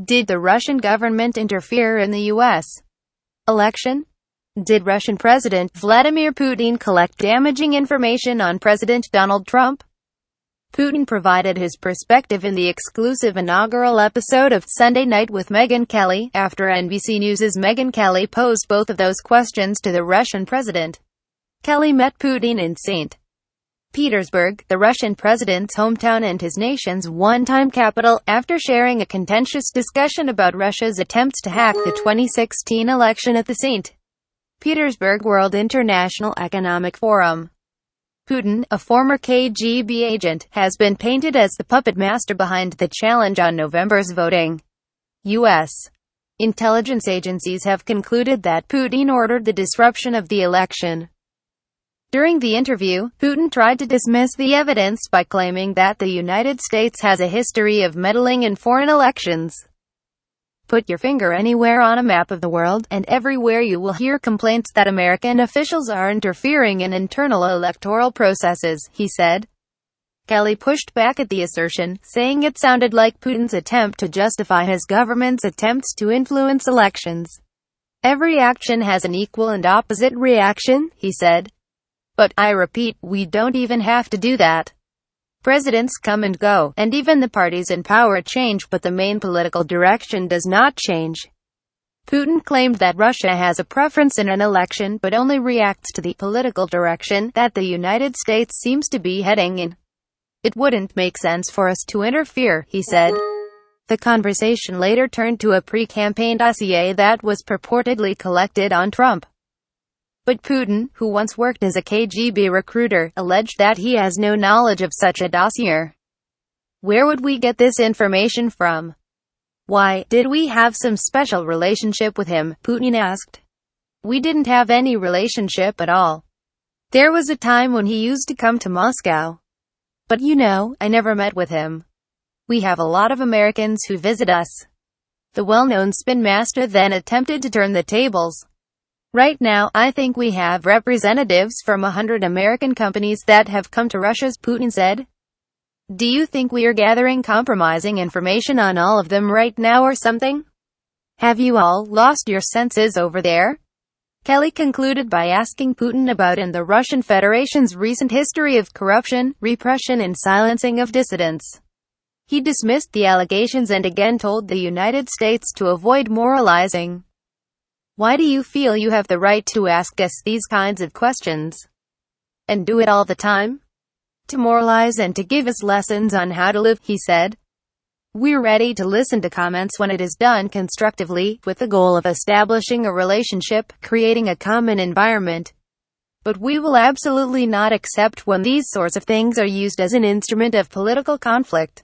Did the Russian government interfere in the U.S. election? Did Russian President Vladimir Putin collect damaging information on President Donald Trump? Putin provided his perspective in the exclusive inaugural episode of Sunday Night with Megyn Kelly, after NBC News' Megyn Kelly posed both of those questions to the Russian president. Kelly met Putin in St. Petersburg, the Russian president's hometown and his nation's one-time capital, after sharing a contentious discussion about Russia's attempts to hack the 2016 election at the St. Petersburg World International Economic Forum. Putin, a former KGB agent, has been painted as the puppet master behind the challenge on November's voting. U.S. intelligence agencies have concluded that Putin ordered the disruption of the election. During the interview, Putin tried to dismiss the evidence by claiming that the United States has a history of meddling in foreign elections. Put your finger anywhere on a map of the world, and everywhere you will hear complaints that American officials are interfering in internal electoral processes, he said. Kelly pushed back at the assertion, saying it sounded like Putin's attempt to justify his government's attempts to influence elections. Every action has an equal and opposite reaction, he said. But, I repeat, we don't even have to do that. Presidents come and go, and even the parties in power change, but the main political direction does not change. Putin claimed that Russia has a preference in an election, but only reacts to the political direction that the United States seems to be heading in. It wouldn't make sense for us to interfere, he said. The conversation later turned to a pre-campaign dossier that was purportedly collected on Trump. But Putin, who once worked as a KGB recruiter, alleged that he has no knowledge of such a dossier. Where would we get this information from? Why, did we have some special relationship with him? Putin asked. We didn't have any relationship at all. There was a time when he used to come to Moscow. But I never met with him. We have a lot of Americans who visit us. The well-known spin master then attempted to turn the tables. Right now, I think we have representatives from 100 American companies that have come to Russia, Putin said. Do you think we are gathering compromising information on all of them right now or something? Have you all lost your senses over there? Kelly concluded by asking Putin about the Russian Federation's recent history of corruption, repression and silencing of dissidents. He dismissed the allegations and again told the United States to avoid moralizing. Why do you feel you have the right to ask us these kinds of questions? And do it all the time? To moralize and to give us lessons on how to live, he said. We're ready to listen to comments when it is done constructively, with the goal of establishing a relationship, creating a common environment. But we will absolutely not accept when these sorts of things are used as an instrument of political conflict.